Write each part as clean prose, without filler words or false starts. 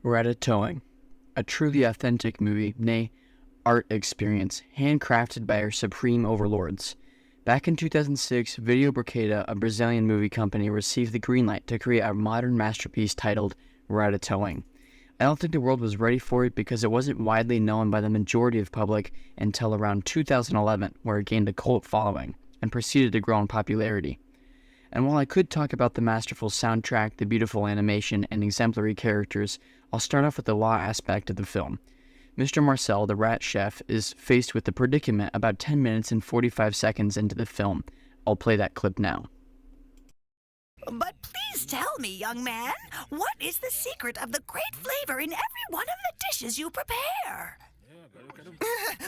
Ratatouille, a truly authentic movie, nay, art experience, handcrafted by our supreme overlords. Back in 2006, Video Bracada, a Brazilian movie company, received the green light to create a modern masterpiece titled Ratatouille. I don't think the world was ready for it because it wasn't widely known by the majority of the public until around 2011, where it gained a cult following and proceeded to grow in popularity. And while I could talk about the masterful soundtrack, the beautiful animation, and exemplary characters, I'll start off with the law aspect of the film. Mr. Marcel, the rat chef, is faced with the predicament about 10 minutes and 45 seconds into the film. I'll play that clip now. But please tell me, young man, what is the secret of the great flavor in every one of the dishes you prepare?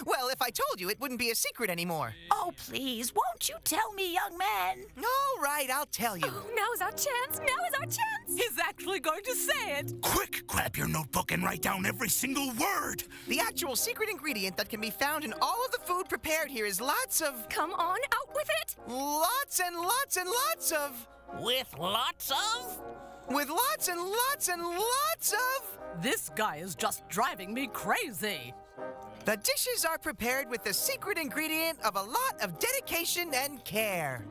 Well, if I told you, it wouldn't be a secret anymore. Oh, please, won't you tell me, young man? All right, I'll tell you. Oh, now's our chance. Now is our chance. He's actually going to say it. Quick, grab your notebook and write down every single word. The actual secret ingredient that can be found in all of the food prepared here is lots of... Come on, out with it. Lots and lots and lots of... With lots of? With lots and lots and lots of... This guy is just driving me crazy. The dishes are prepared with the secret ingredient of a lot of dedication and care.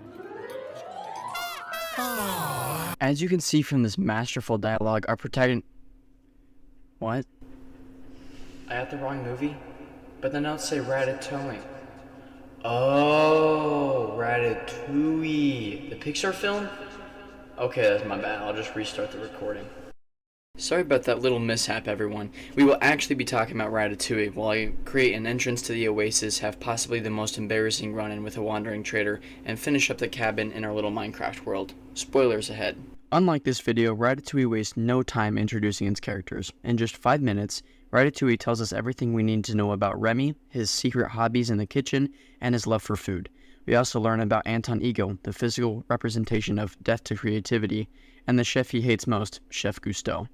As you can see from this masterful dialogue, our protagonist... What? I had the wrong movie? But then I'll say Ratatouille. Oh, Ratatouille. The Pixar film? Okay, that's my bad. I'll just restart the recording. Sorry about that little mishap, everyone. We will actually be talking about Ratatouille while I create an entrance to the oasis, have possibly the most embarrassing run-in with a wandering trader, and finish up the cabin in our little Minecraft world. Spoilers ahead. Unlike this video, Ratatouille wastes no time introducing its characters. In just 5 minutes, Ratatouille tells us everything we need to know about Remy, his secret hobbies in the kitchen, and his love for food. We also learn about Anton Ego, the physical representation of death to creativity, and the chef he hates most, Chef Gusteau.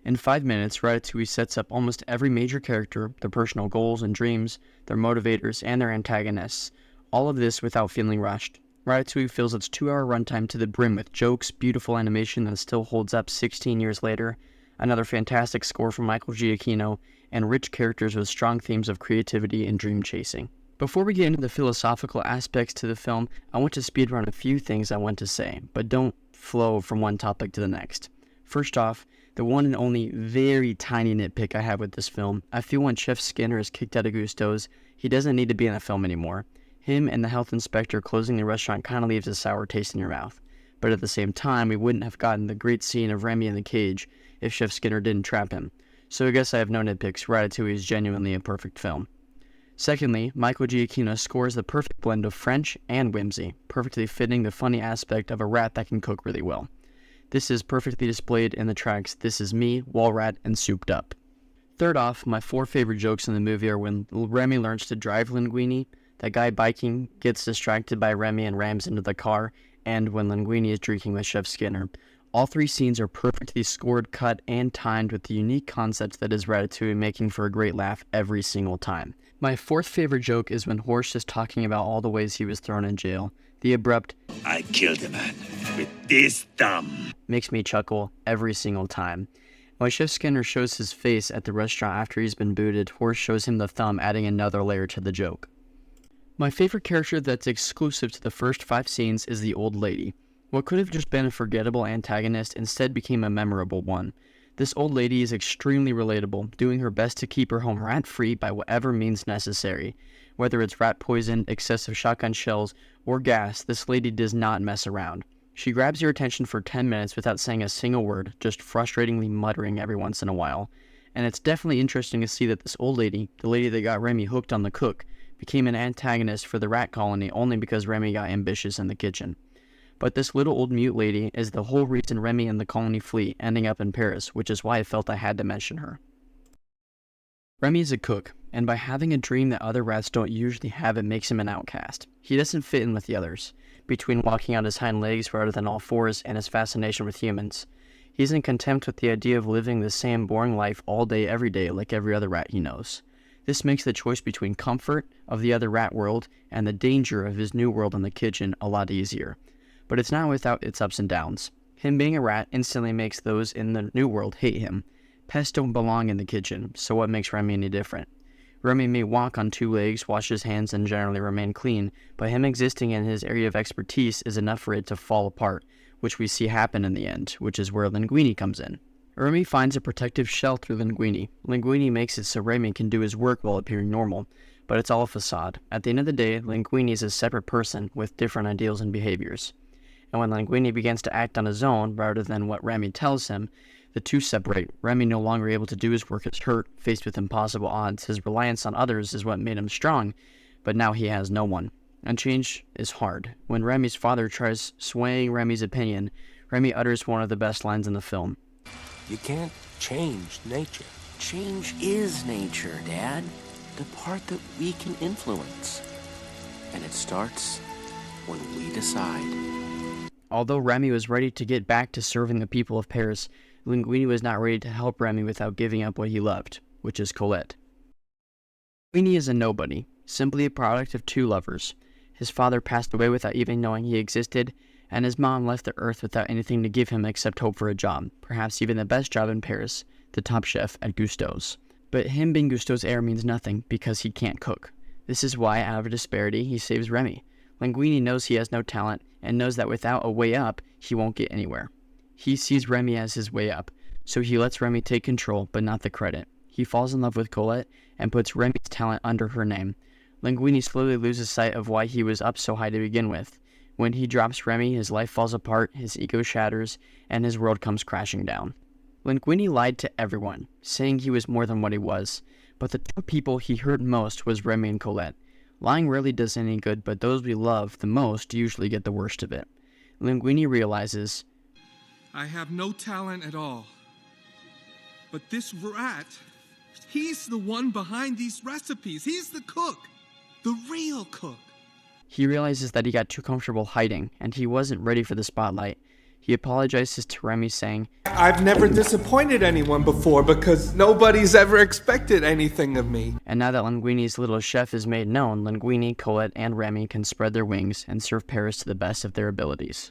In 5 minutes, Ratatouille sets up almost every major character, their personal goals and dreams, their motivators, and their antagonists. All of this without feeling rushed. Ratatouille fills its 2-hour runtime to the brim with jokes, beautiful animation that still holds up 16 years later, another fantastic score from Michael Giacchino, and rich characters with strong themes of creativity and dream chasing. Before we get into the philosophical aspects to the film, I want to speedrun a few things I want to say, but don't flow from one topic to the next. First off, the one and only very tiny nitpick I have with this film, I feel when Chef Skinner is kicked out of Gusteau's, he doesn't need to be in the film anymore. Him and the health inspector closing the restaurant kind of leaves a sour taste in your mouth. But at the same time, we wouldn't have gotten the great scene of Remy in the cage if Chef Skinner didn't trap him. So I guess I have no nitpicks. Ratatouille is genuinely a perfect film. Secondly, Michael Giacchino scores the perfect blend of French and whimsy, perfectly fitting the funny aspect of a rat that can cook really well. This is perfectly displayed in the tracks This Is Me, Wallrat, and Souped Up. Third off, my 4 favorite jokes in the movie are when Remy learns to drive Linguini, that guy biking gets distracted by Remy and rams into the car, and when Linguini is drinking with Chef Skinner. All 3 scenes are perfectly scored, cut, and timed with the unique concept that is Ratatouille, making for a great laugh every single time. My 4th favorite joke is when Horst is talking about all the ways he was thrown in jail. The abrupt, I killed a man with this thumb. Makes me chuckle every single time. When Chef Skinner shows his face at the restaurant after he's been booted, Horst shows him the thumb, adding another layer to the joke. My favorite character that's exclusive to the first 5 scenes is the old lady. What could have just been a forgettable antagonist instead became a memorable one. This old lady is extremely relatable, doing her best to keep her home rat-free by whatever means necessary. Whether it's rat poison, excessive shotgun shells, or gas, this lady does not mess around. She grabs your attention for 10 minutes without saying a single word, just frustratingly muttering every once in a while. And it's definitely interesting to see that this old lady, the lady that got Remy hooked on the cook, became an antagonist for the rat colony only because Remy got ambitious in the kitchen. But this little old mute lady is the whole reason Remy and the colony flee, ending up in Paris, which is why I felt I had to mention her. Remy is a cook, and by having a dream that other rats don't usually have, it makes him an outcast. He doesn't fit in with the others, between walking on his hind legs rather than all fours and his fascination with humans. He's in contempt with the idea of living the same boring life all day every day like every other rat he knows. This makes the choice between comfort of the other rat world and the danger of his new world in the kitchen a lot easier. But it's not without its ups and downs. Him being a rat instantly makes those in the new world hate him. Pests don't belong in the kitchen, so what makes Remy any different? Remy may walk on 2 legs, wash his hands, and generally remain clean, but him existing in his area of expertise is enough for it to fall apart, which we see happen in the end, which is where Linguini comes in. Remy finds a protective shell through Linguini. Linguini makes it so Remy can do his work while appearing normal, but it's all a facade. At the end of the day, Linguini is a separate person with different ideals and behaviors. And when Linguini begins to act on his own rather than what Remy tells him, the two separate. Remy no longer able to do his work is hurt, faced with impossible odds. His reliance on others is what made him strong, but now he has no one. And change is hard. When Remy's father tries swaying Remy's opinion, Remy utters one of the best lines in the film. You can't change nature. Change is nature, Dad. The part that we can influence. And it starts when we decide. Although Remy was ready to get back to serving the people of Paris, Linguini was not ready to help Remy without giving up what he loved, which is Colette. Linguini is a nobody, simply a product of 2 lovers. His father passed away without even knowing he existed, and his mom left the earth without anything to give him except hope for a job, perhaps even the best job in Paris, the top chef at Gusteau's. But him being Gusteau's heir means nothing, because he can't cook. This is why, out of disparity, he saves Remy. Linguini knows he has no talent, and knows that without a way up, he won't get anywhere. He sees Remy as his way up, so he lets Remy take control, but not the credit. He falls in love with Colette, and puts Remy's talent under her name. Linguini slowly loses sight of why he was up so high to begin with. When he drops Remy, his life falls apart, his ego shatters, and his world comes crashing down. Linguini lied to everyone, saying he was more than what he was, but the 2 people he hurt most was Remy and Colette. Lying rarely does any good, but those we love the most usually get the worst of it. Linguini realizes, I have no talent at all. But this rat, he's the one behind these recipes. He's the cook. The real cook. He realizes that he got too comfortable hiding, and he wasn't ready for the spotlight. He apologizes to Remy, saying, I've never disappointed anyone before because nobody's ever expected anything of me. And now that Linguini's little chef is made known, Linguini, Colette, and Remy can spread their wings and serve Paris to the best of their abilities.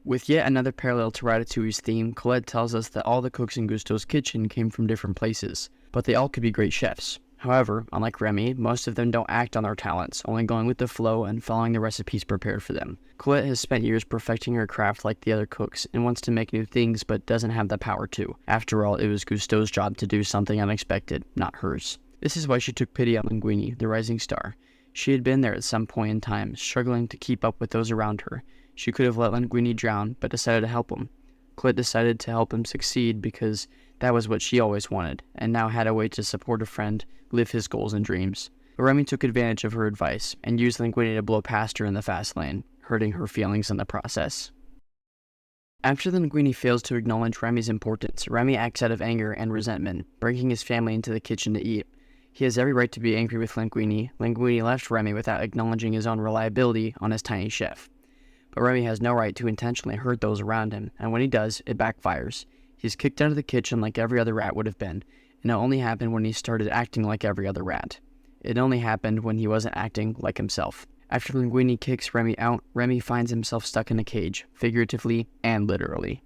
With yet another parallel to Ratatouille's theme, Colette tells us that all the cooks in Gusteau's kitchen came from different places, but they all could be great chefs. However, unlike Remy, most of them don't act on their talents, only going with the flow and following the recipes prepared for them. Colette has spent years perfecting her craft like the other cooks, and wants to make new things but doesn't have the power to. After all, it was Gusteau's job to do something unexpected, not hers. This is why she took pity on Linguini, the rising star. She had been there at some point in time, struggling to keep up with those around her. She could have let Linguini drown, but decided to help him. Colette decided to help him succeed because that was what she always wanted, and now had a way to support a friend, live his goals and dreams. But Remy took advantage of her advice, and used Linguini to blow past her in the fast lane, hurting her feelings in the process. After Linguini fails to acknowledge Remy's importance, Remy acts out of anger and resentment, bringing his family into the kitchen to eat. He has every right to be angry with Linguini. Linguini left Remy without acknowledging his own reliability on his tiny chef. But Remy has no right to intentionally hurt those around him, and when he does, it backfires. He's kicked out of the kitchen like every other rat would have been, and it only happened when he started acting like every other rat. It only happened when he wasn't acting like himself. After Linguini kicks Remy out, Remy finds himself stuck in a cage, figuratively and literally.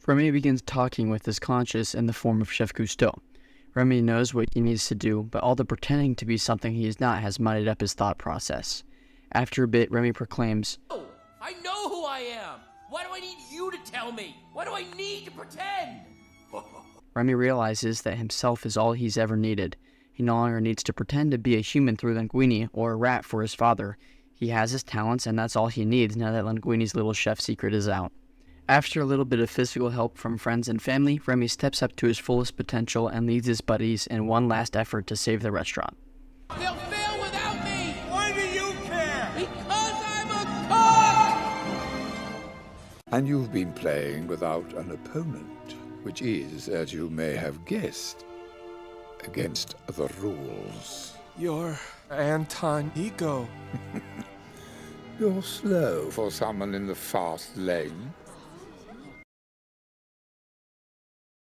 Remy begins talking with his conscience in the form of Chef Gusteau. Remy knows what he needs to do, but all the pretending to be something he is not has muddied up his thought process. After a bit, Remy proclaims, I know who I am! Why do I need you to tell me? Why do I need to pretend? Remy realizes that himself is all he's ever needed. He no longer needs to pretend to be a human through Linguini or a rat for his father. He has his talents, and that's all he needs now that Linguini's little chef secret is out. After a little bit of physical help from friends and family, Remy steps up to his fullest potential and leads his buddies in one last effort to save the restaurant. They'll fail without me! Why do you care? Because I'm a cook! And you've been playing without an opponent, which is, as you may have guessed, against the rules. You're Anton Ego. You're slow for someone in the fast lane.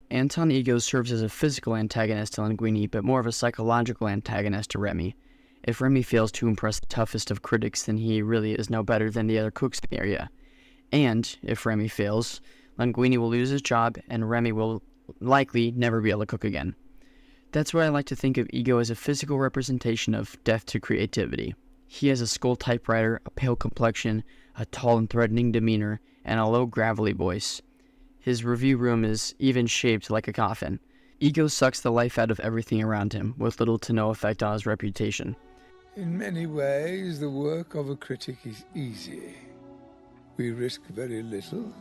Anton Ego serves as a physical antagonist to Linguini, but more of a psychological antagonist to Remy. If Remy fails to impress the toughest of critics, then he really is no better than the other cooks in the area. And, if Remy fails, Linguini will lose his job, and Remy will likely never be able to cook again. That's why I like to think of Ego as a physical representation of death to creativity. He has a skull typewriter, a pale complexion, a tall and threatening demeanor, and a low gravelly voice. His review room is even shaped like a coffin. Ego sucks the life out of everything around him, with little to no effect on his reputation. In many ways, the work of a critic is easy. We risk very little,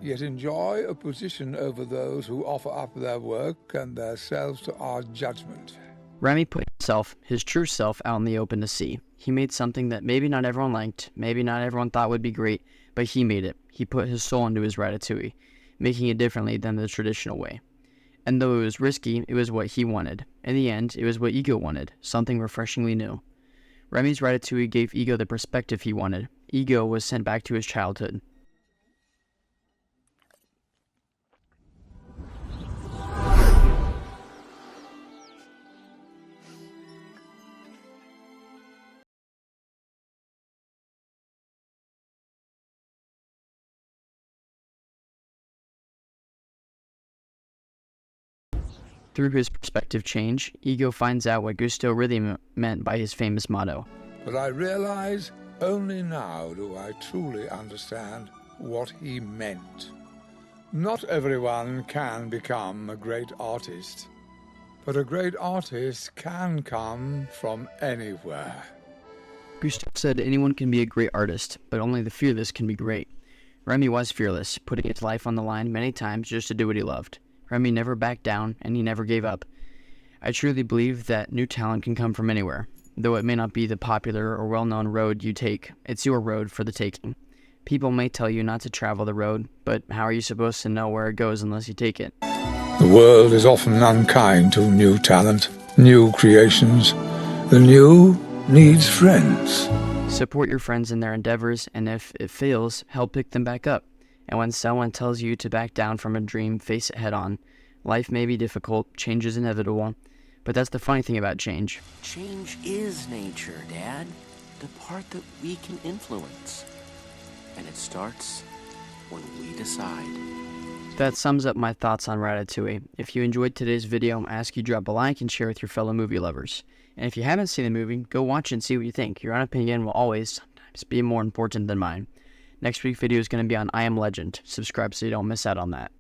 yet enjoy a position over those who offer up their work and their selves to our judgment. Remy put himself, his true self, out in the open to see. He made something that maybe not everyone liked, maybe not everyone thought would be great, but he made it. He put his soul into his Ratatouille, making it differently than the traditional way. And though it was risky, it was what he wanted. In the end, it was what Ego wanted, something refreshingly new. Remy's Ratatouille gave Ego the perspective he wanted. Ego was sent back to his childhood. Through his perspective change, Ego finds out what Gusteau really meant by his famous motto. But I realize only now do I truly understand what he meant. Not everyone can become a great artist, but a great artist can come from anywhere. Gusteau said anyone can be a great artist, but only the fearless can be great. Remy was fearless, putting his life on the line many times just to do what he loved. Remy never backed down, and he never gave up. I truly believe that new talent can come from anywhere. Though it may not be the popular or well-known road you take, it's your road for the taking. People may tell you not to travel the road, but how are you supposed to know where it goes unless you take it? The world is often unkind to new talent, new creations. The new needs friends. Support your friends in their endeavors, and if it fails, help pick them back up. And when someone tells you to back down from a dream, face it head on. Life may be difficult, change is inevitable, but that's the funny thing about change. Change is nature, Dad. The part that we can influence. And it starts when we decide. That sums up my thoughts on Ratatouille. If you enjoyed today's video, I ask you drop a like and share with your fellow movie lovers. And if you haven't seen the movie, go watch it and see what you think. Your own opinion will always, sometimes, be more important than mine. Next week's video is going to be on I Am Legend. Subscribe so you don't miss out on that.